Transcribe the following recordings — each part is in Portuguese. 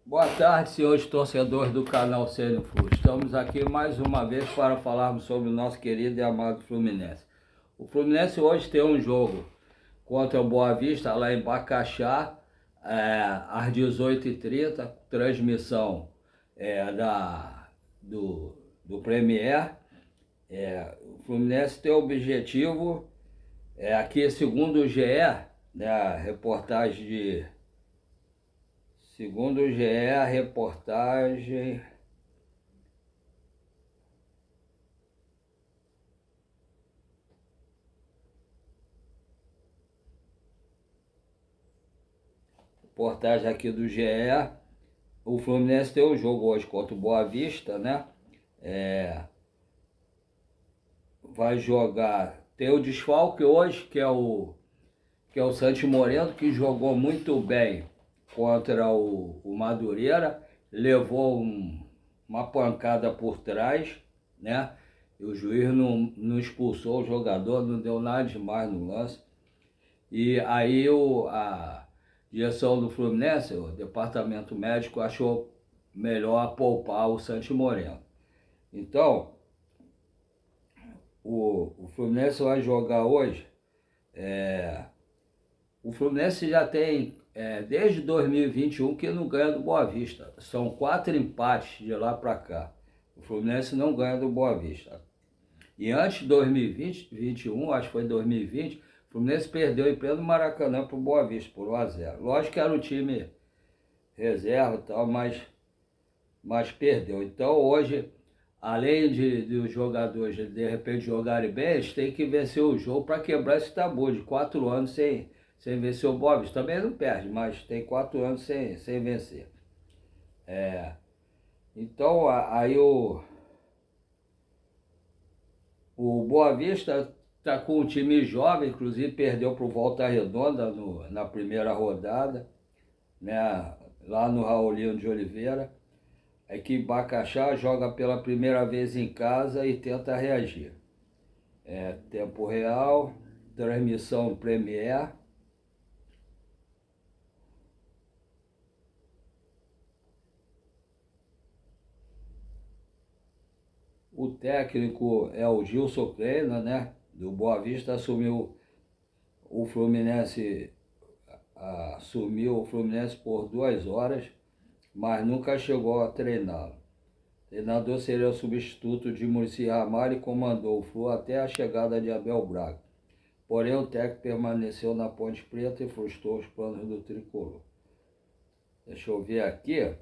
Boa tarde, senhores torcedores do canal Cênio Flu. Estamos aqui mais uma vez para falarmos sobre o nosso querido e amado Fluminense. O Fluminense hoje tem um jogo contra o Boa Vista, lá em Bacaxá, às 18h30, transmissão do Premier. O Fluminense tem o objetivo, aqui segundo o GE, né, a reportagem Segundo o GE, a reportagem aqui do GE, o Fluminense tem um jogo hoje contra o Boa Vista, né? Vai jogar, tem o desfalque hoje, que é o Santi Moreno, que jogou muito bem contra o Madureira, levou uma pancada por trás, né? E o juiz não expulsou o jogador, não deu nada demais no lance. E aí a direção do Fluminense, o departamento médico, achou melhor poupar o Santi Moreno. Então, o Fluminense vai jogar hoje. O Fluminense já tem, desde 2021, que não ganha do Boa Vista. São 4 empates de lá para cá. O Fluminense não ganha do Boa Vista. E antes de 2021, acho que foi 2020, o Fluminense perdeu em pleno Maracanã para o Boa Vista, por 1-0. Lógico que era um time reserva e tal, mas perdeu. Então hoje, além de os jogadores de repente jogarem bem, eles têm que vencer o jogo para quebrar esse tabu de 4 anos sem vencer o Boa Vista. Também não perde, mas tem 4 anos sem vencer. Então aí o Boa Vista está com um time jovem, inclusive perdeu para o Volta Redonda na primeira rodada, né, lá no Raulino de Oliveira. A equipe Bacaxá joga pela primeira vez em casa e tenta reagir. Tempo real, transmissão Premier. O técnico é o Gilson Kleina, né? Do Boa Vista, assumiu o Fluminense por 2 horas, mas nunca chegou a treiná-lo. O treinador seria o substituto de Muricy Ramalho e comandou o Flu até a chegada de Abel Braga. Porém, o técnico permaneceu na Ponte Preta e frustrou os planos do tricolor. Deixa eu ver aqui,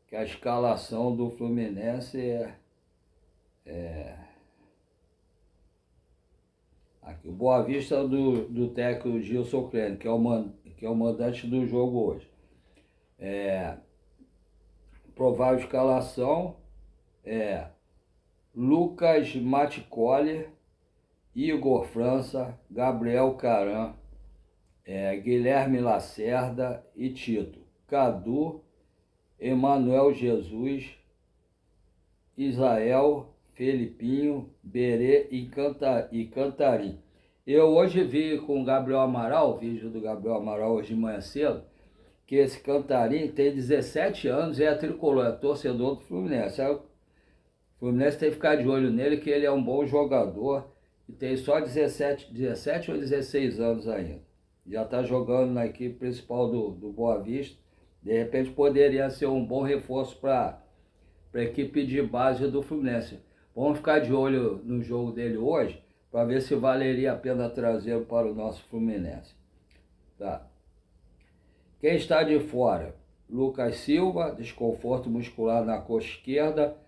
que a escalação do Fluminense aqui, o Boa Vista do técnico Gilson Kleina, que é o mandante do jogo hoje. Provável escalação Lucas Maticoli, Igor França, Gabriel Caran, Guilherme Lacerda e Tito, Cadu, Emanuel Jesus, Israel, Felipinho, Berê e Cantarim. Eu hoje vi com o Gabriel Amaral, o vídeo do Gabriel Amaral hoje de manhã cedo, que esse Cantarim tem 17 anos e é tricolor, é torcedor do Fluminense. Aí o Fluminense tem que ficar de olho nele, que ele é um bom jogador e tem só 17 ou 16 anos ainda. Já está jogando na equipe principal do Boa Vista. De repente poderia ser um bom reforço para a equipe de base do Fluminense. Vamos ficar de olho no jogo dele hoje, para ver se valeria a pena trazê-lo para o nosso Fluminense. Tá. Quem está de fora? Lucas Silva, desconforto muscular na coxa esquerda.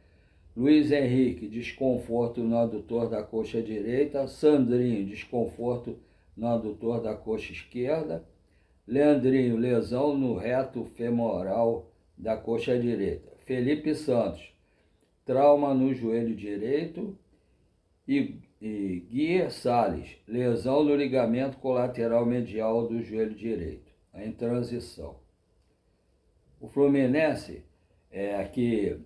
Luiz Henrique, desconforto no adutor da coxa direita. Sandrinho, desconforto no adutor da coxa esquerda. Leandrinho, lesão no reto femoral da coxa direita. Felipe Santos, trauma no joelho direito. E Gui Salles, lesão no ligamento colateral medial do joelho direito, em transição. O Fluminense, aqui,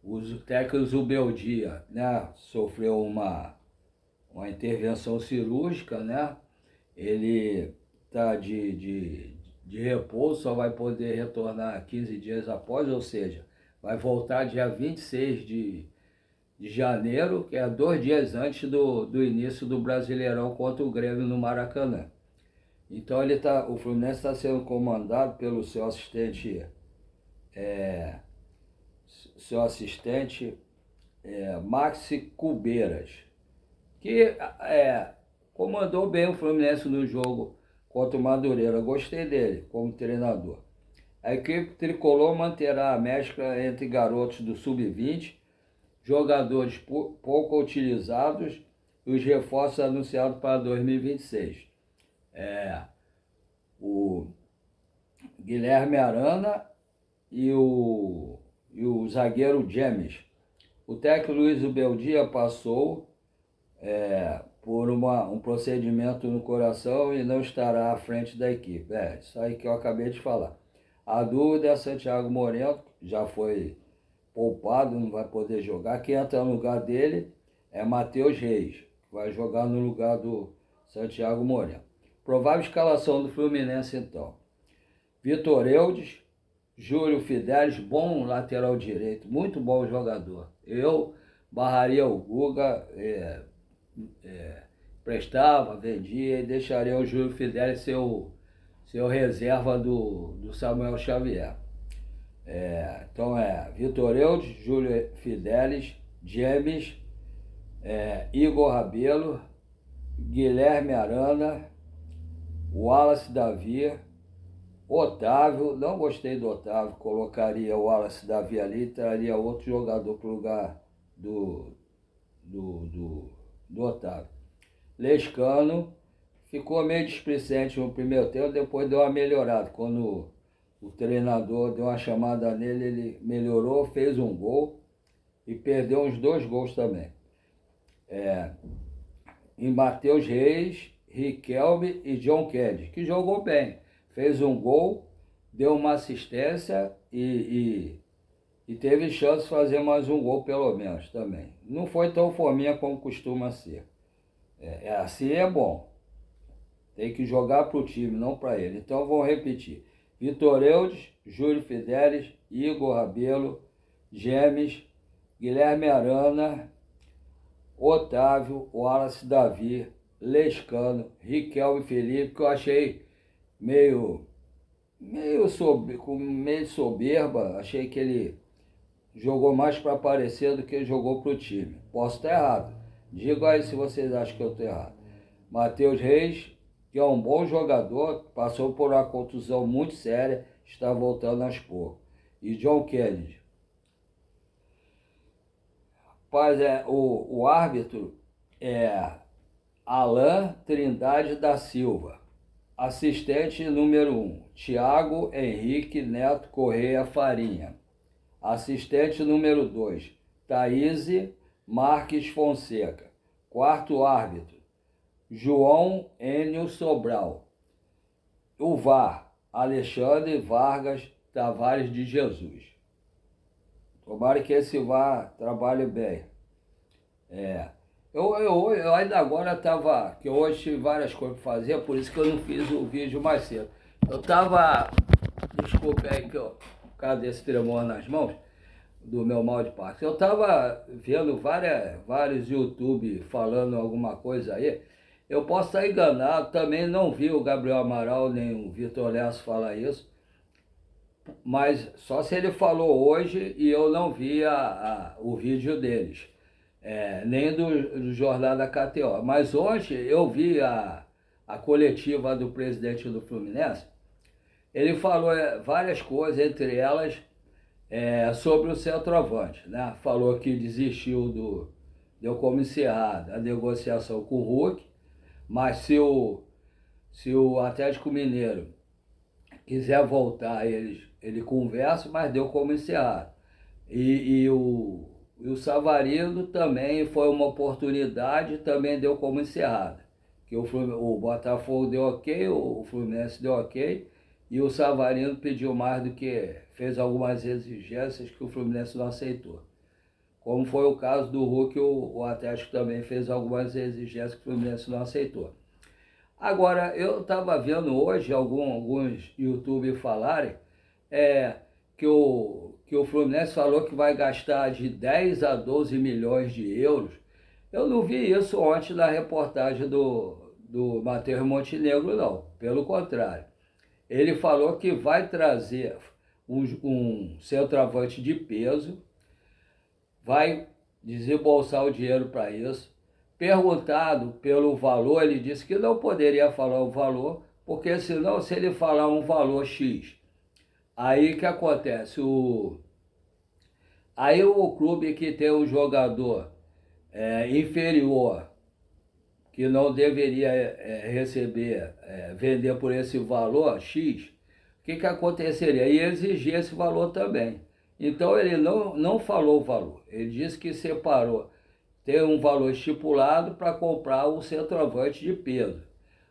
o técnico Zubeldia, né, sofreu uma intervenção cirúrgica, né? Ele está de de repouso, só vai poder retornar 15 dias após, ou seja, vai voltar dia 26 de janeiro, que é 2 dias antes do início do Brasileirão contra o Grêmio no Maracanã. Então o Fluminense está sendo comandado pelo seu assistente Maxi Cubeiras, que comandou bem o Fluminense no jogo contra o Madureira. Gostei dele como treinador. A equipe tricolor manterá a mescla entre garotos do sub-20, jogadores pouco utilizados e os reforços anunciados para 2026. O Guilherme Arana e o zagueiro James. O técnico Luiz Ubeldia passou por um procedimento no coração e não estará à frente da equipe. Isso aí que eu acabei de falar. A dúvida é Santiago Moreno, já foi poupado, não vai poder jogar. Quem entra no lugar dele é Matheus Reis, que vai jogar no lugar do Santiago Moreno. Provável escalação do Fluminense, então. Vitor Eudes, Júlio Fidelis, bom lateral direito, muito bom jogador. Eu barraria o Guga, prestava, vendia e deixaria o Júlio Fidelis seu reserva do Samuel Xavier. Então Vitor Eudes, Júlio Fidelis, James, Igor Rabelo, Guilherme Arana, Wallace Davi, Otávio. Não gostei do Otávio, colocaria o Wallace Davi ali e traria outro jogador para o lugar do Otávio. Lescano ficou meio displicente no primeiro tempo, depois deu uma melhorada. Quando o treinador deu uma chamada nele, ele melhorou, fez um gol e perdeu uns 2 gols também. Em Matheus Reis, Riquelme e John Kennedy, que jogou bem. Fez um gol, deu uma assistência e teve chance de fazer mais um gol pelo menos também. Não foi tão fominha como costuma ser. Assim é bom. Tem que jogar para o time, não para ele. Então vou repetir. Vitor Eudes, Júlio Fidelis, Igor Rabelo, James, Guilherme Arana, Otávio, Wallace Davi, Lescano, Riquelme Felipe, que eu achei meio soberba. Achei que ele jogou mais para aparecer do que jogou para o time. Posso estar errado. Diga aí se vocês acham que eu estou errado. Matheus Reis, que é um bom jogador, passou por uma contusão muito séria, está voltando aos poucos. E John Kennedy. Rapaz, o árbitro é Alain Trindade da Silva. Assistente número 1, Thiago Henrique Neto Correia Farinha. Assistente número 2, Thaís Marques Fonseca. Quarto árbitro, João Enio Sobral. O VAR, Alexandre Vargas Tavares de Jesus. Tomara que esse VAR trabalhe bem. Eu ainda agora estava, que hoje tive várias coisas para fazer, por isso que eu não fiz o vídeo mais cedo. Eu estava, desculpe aí que eu, por causa desse tremor nas mãos, do meu mal de Parkinson, eu estava vendo vários YouTube falando alguma coisa aí. Eu posso estar enganado, também não vi o Gabriel Amaral nem o Vitor Lesso falar isso, mas só se ele falou hoje e eu não vi o vídeo deles. Nem do Jornal da KTO. Mas hoje eu vi a coletiva do presidente do Fluminense. Ele falou várias coisas, entre elas sobre o centroavante, né? Falou que desistiu deu como encerrada a negociação com o Hulk, mas se o Atlético Mineiro quiser voltar, ele conversa, mas deu como encerrado. E o Savarino também foi uma oportunidade, também deu como encerrada. Que o Botafogo deu ok, o Fluminense deu ok, e o Savarino pediu mais do que, fez algumas exigências que o Fluminense não aceitou. Como foi o caso do Hulk, o Atlético também fez algumas exigências que o Fluminense não aceitou. Agora, eu estava vendo hoje alguns YouTubers falarem que o Fluminense falou que vai gastar de 10 a 12 milhões de euros. Eu não vi isso ontem na reportagem do Matheus Montenegro, não. Pelo contrário. Ele falou que vai trazer um centroavante de peso, vai desembolsar o dinheiro para isso. Perguntado pelo valor, ele disse que não poderia falar o valor, porque senão, se ele falar um valor X, aí que acontece? Aí o clube que tem um jogador inferior, que não deveria receber, vender por esse valor X, o que aconteceria? Ia exigir esse valor também. Então ele não falou o valor, ele disse que separou, tem um valor estipulado para comprar o centroavante de peso,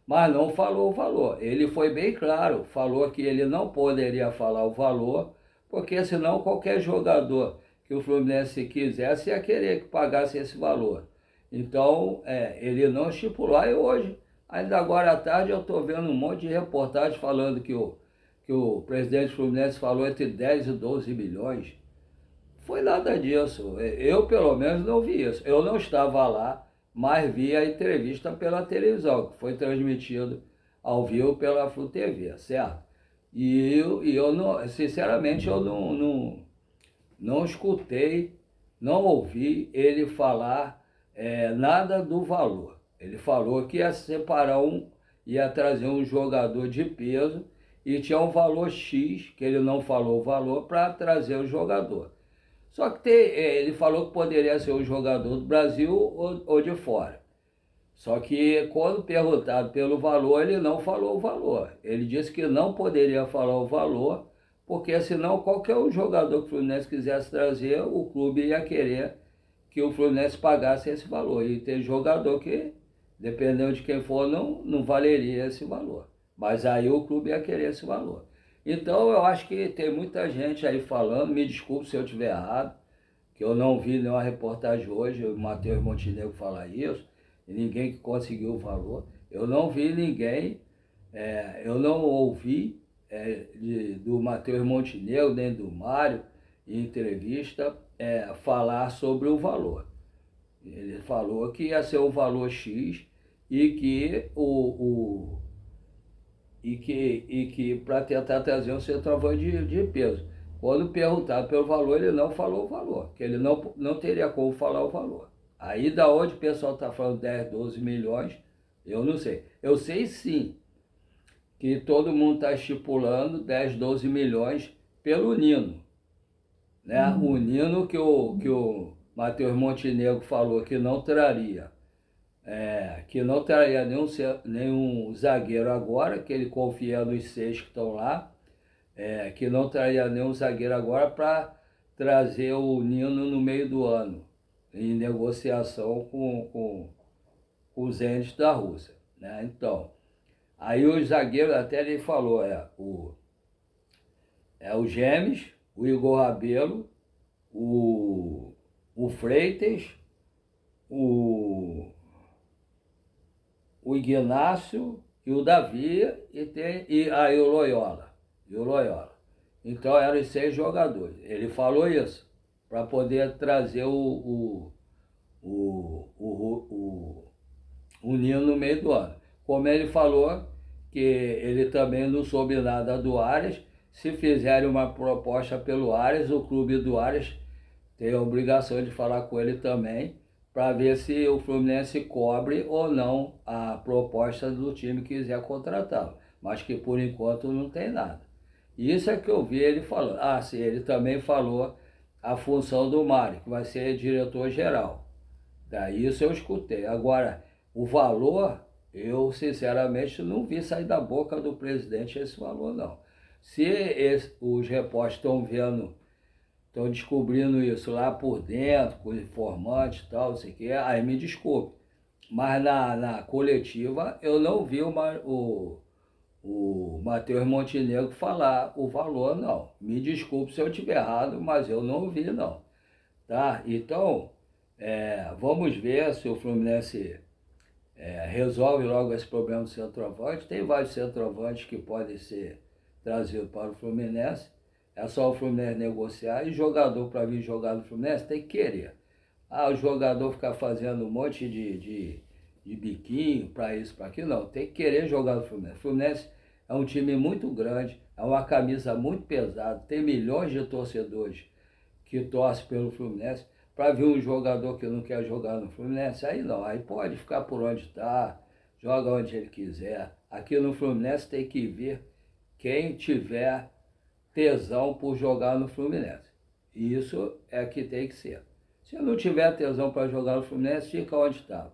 mas não falou o valor. Ele foi bem claro, falou que ele não poderia falar o valor, porque senão qualquer jogador que o Fluminense quisesse ia querer que pagasse esse valor. Então, ele não estipulou. Aí hoje, ainda agora à tarde, eu estou vendo um monte de reportagem falando que o presidente Fluminense falou entre 10 e 12 milhões. Foi nada disso. Eu, pelo menos, não vi isso. Eu não estava lá, mas vi a entrevista pela televisão, que foi transmitido ao vivo pela Flu TV, certo? E eu não, sinceramente, eu não escutei, não ouvi ele falar nada do valor. Ele falou que ia separar ia trazer um jogador de peso e tinha um valor X, que ele não falou o valor, para trazer o jogador. Só que ele falou que poderia ser um jogador do Brasil ou de fora. Só que quando perguntado pelo valor, ele não falou o valor. Ele disse que não poderia falar o valor, porque senão qualquer um jogador que o Fluminense quisesse trazer, o clube ia querer que o Fluminense pagasse esse valor. E tem jogador que, dependendo de quem for, não valeria esse valor. Mas aí o clube ia querer esse valor. Então eu acho que tem muita gente aí falando, me desculpe se eu estiver errado, que eu não vi nenhuma reportagem hoje, o Matheus Montenegro falar isso, e ninguém que conseguiu o valor. Eu não vi ninguém, eu não ouvi do Matheus Montenegro, nem do Mário, em entrevista, falar sobre o valor. Ele falou que ia ser um valor X e que que para tentar trazer um centroavante de peso. Quando perguntado pelo valor, ele não falou o valor, que ele não teria como falar o valor. Aí da onde o pessoal está falando 10, 12 milhões, eu não sei. Eu sei sim que todo mundo está estipulando 10, 12 milhões pelo Nino. Né? O Nino que o Matheus Montenegro falou que não traria. Que não traria nenhum zagueiro agora, que ele confia nos 6 que estão lá, que não traria nenhum zagueiro agora para trazer o Nino no meio do ano, em negociação com os entes da Rússia. Né? Então, aí os zagueiros, até ele falou, o Gemes, o Igor Rabelo, o Freitas, o Ignácio e o Davi e aí o Loyola. Então eram 6 jogadores. Ele falou isso para poder trazer o Nino no meio do ano. Como ele falou que ele também não soube nada do Arias, se fizerem uma proposta pelo Arias, o clube do Arias tem a obrigação de falar com ele também, para ver se o Fluminense cobre ou não a proposta do time que quiser contratá-lo. Mas que por enquanto não tem nada. Isso é que eu vi ele falando. Ah, sim, ele também falou a função do Mário, que vai ser diretor-geral. Daí isso eu escutei. Agora, o valor, eu sinceramente não vi sair da boca do presidente esse valor, não. Se os repórteres estão vendo, estão descobrindo isso lá por dentro, com informantes e tal, não sei o que, aí me desculpe. Mas na coletiva eu não vi o Matheus Montenegro falar o valor, não. Me desculpe se eu estiver errado, mas eu não vi, não. Tá? Então, vamos ver se o Fluminense resolve logo esse problema do centroavante. Tem vários centroavantes que podem ser trazidos para o Fluminense. É só o Fluminense negociar. E jogador, para vir jogar no Fluminense, tem que querer. O jogador ficar fazendo um monte de biquinho para isso, para aquilo. Não, tem que querer jogar no Fluminense. O Fluminense é um time muito grande, é uma camisa muito pesada, tem milhões de torcedores que torcem pelo Fluminense. Para vir um jogador que não quer jogar no Fluminense, aí não, aí pode ficar por onde está, joga onde ele quiser. Aqui no Fluminense tem que vir quem tiver tesão por jogar no Fluminense. E isso é que tem que ser. Se não tiver tesão para jogar no Fluminense, fica onde está.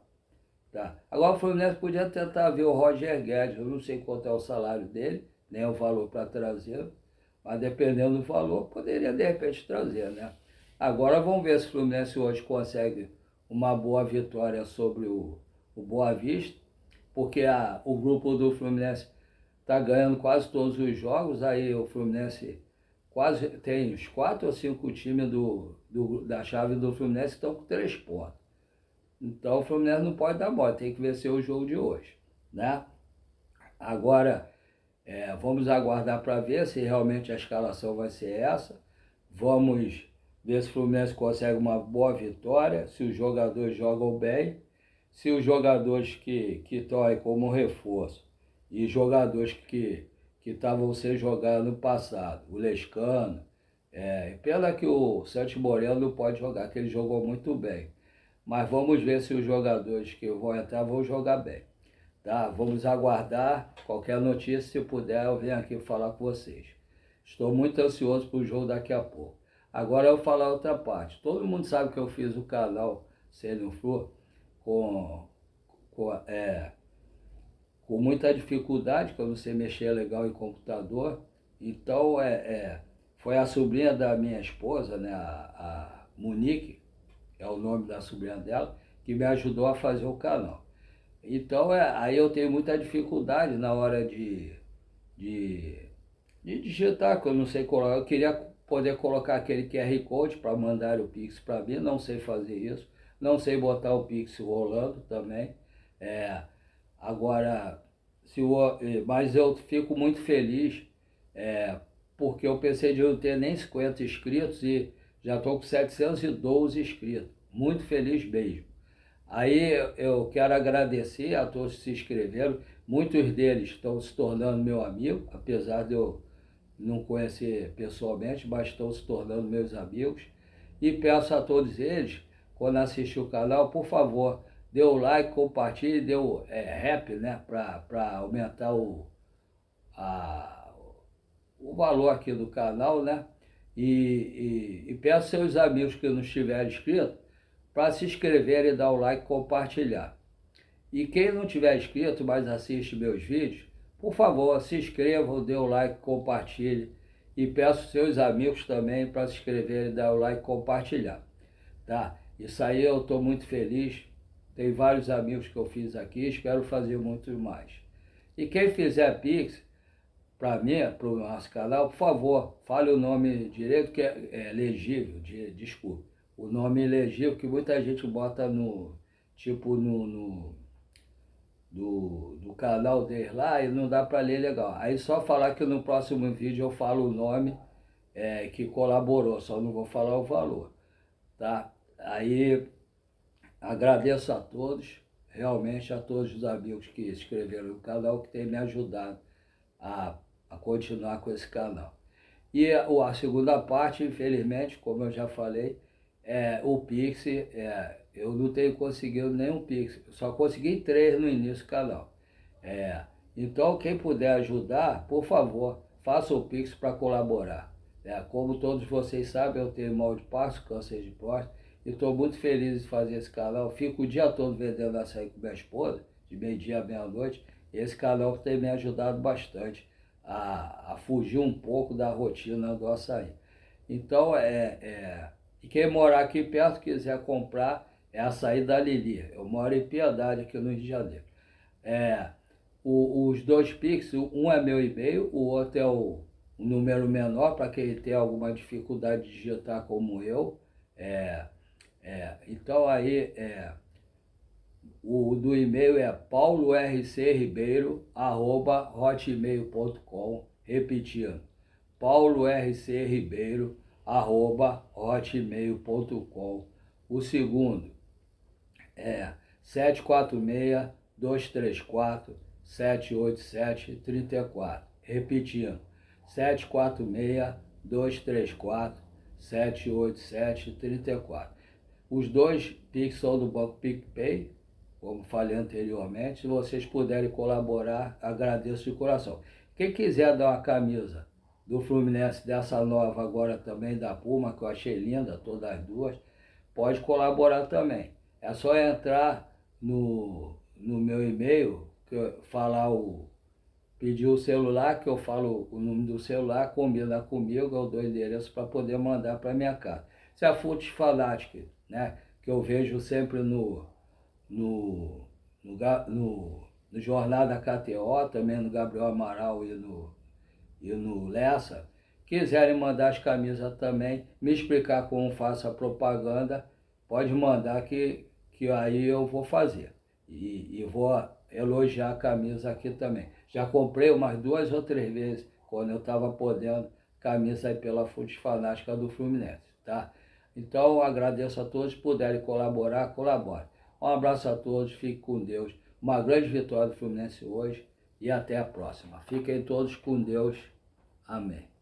Tá? Agora o Fluminense podia tentar ver o Roger Guedes, eu não sei quanto é o salário dele, nem o valor para trazer, mas dependendo do valor, poderia de repente trazer, né? Agora vamos ver se o Fluminense hoje consegue uma boa vitória sobre o Boa Vista, porque o grupo do Fluminense está ganhando quase todos os jogos, aí o Fluminense quase tem uns 4 ou 5 times da chave do Fluminense que estão com 3 pontos. Então o Fluminense não pode dar mole, tem que vencer o jogo de hoje, né? Agora, vamos aguardar para ver se realmente a escalação vai ser essa. Vamos ver se o Fluminense consegue uma boa vitória, se os jogadores jogam bem, se os jogadores que estão aí como reforço e jogadores que estavam sem jogar no passado, o Lescano, pena que o Santos Moreno não pode jogar, que ele jogou muito bem. Mas vamos ver se os jogadores que vão entrar vão jogar bem. Tá? Vamos aguardar. Qualquer notícia, se puder, eu venho aqui falar com vocês. Estou muito ansioso para o jogo daqui a pouco. Agora eu vou falar outra parte. Todo mundo sabe que eu fiz o canal Sênior Flu com muita dificuldade, que eu não sei mexer legal em computador. Então, foi a sobrinha da minha esposa, né, a Monique, é o nome da sobrinha dela, que me ajudou a fazer o canal. Então, aí eu tenho muita dificuldade na hora de digitar, que eu não sei colocar. Eu queria poder colocar aquele QR Code para mandar o Pix para mim, não sei fazer isso. Não sei botar o Pix rolando também. Agora, mas eu fico muito feliz, porque eu pensei de não ter nem 50 inscritos e já estou com 712 inscritos. Muito feliz mesmo. Aí eu quero agradecer a todos que se inscreveram. Muitos deles estão se tornando meu amigo, apesar de eu não conhecer pessoalmente, mas estão se tornando meus amigos. E peço a todos eles, quando assistir o canal, por favor, dê o like, compartilhe, dê o rap, né, para aumentar o valor aqui do canal, né? E peço seus amigos que não estiverem inscritos para se inscreverem e dar o like e compartilhar. E quem não tiver inscrito, mas assiste meus vídeos, por favor, se inscrevam, dê o like, compartilhe. E peço seus amigos também para se inscreverem, dar o like e compartilhar. Tá? Isso aí eu estou muito feliz. Tem vários amigos que eu fiz aqui, espero fazer muitos mais. E quem fizer Pix, para mim, para o nosso canal, por favor, fale o nome direito, que é legível, desculpe. O nome legível que muita gente bota do canal deles lá e não dá para ler legal. Aí só falar que no próximo vídeo eu falo o nome que colaborou, só não vou falar o valor. Tá? Aí agradeço a todos, realmente a todos os amigos que se inscreveram no canal, que têm me ajudado a continuar com esse canal. E a segunda parte, infelizmente, como eu já falei, o Pix, eu não tenho conseguido nenhum Pix, só consegui 3 no início do canal. Então, quem puder ajudar, por favor, faça o Pix para colaborar. Como todos vocês sabem, eu tenho mal de passo, câncer de próstata, e estou muito feliz de fazer esse canal. Fico o dia todo vendendo açaí com minha esposa, de meio-dia à meia-noite. Esse canal tem me ajudado bastante a fugir um pouco da rotina do açaí. Então, e quem morar aqui perto, quiser comprar, é açaí da Lili. Eu moro em Piedade, aqui no Rio de Janeiro. Os 2 Pix, um é meu e-mail, o outro é o número menor, para quem tem alguma dificuldade de digitar como eu. Então aí, O do e-mail é paulorcribeiro@hotmail.com. Repetindo, paulorcribeiro@hotmail.com. O segundo é 746-234-787-34. Repetindo, 746-234-787-34. Os dois Pix são do Banco PicPay, como falei anteriormente. Se vocês puderem colaborar, agradeço de coração. Quem quiser dar uma camisa do Fluminense, dessa nova agora também, da Puma, que eu achei linda, todas as duas, pode colaborar também. É só entrar no meu e-mail, pedir o celular, que eu falo o número do celular, combina comigo, eu dou o endereço para poder mandar para minha casa. Se é Fute Fanatic, né, que eu vejo sempre no, no Jornal da KTO, também no Gabriel Amaral e no Lessa, quiserem mandar as camisas também, me explicar como faço a propaganda, pode mandar que aí eu vou fazer. E vou elogiar a camisa aqui também. Já comprei umas 2 ou 3 vezes, quando eu estava podendo, camisa aí pela Fute Fanática do Fluminense, tá? Então, agradeço a todos, se puderem colaborar, colabore. Um abraço a todos, fiquem com Deus. Uma grande vitória do Fluminense hoje e até a próxima. Fiquem todos com Deus. Amém.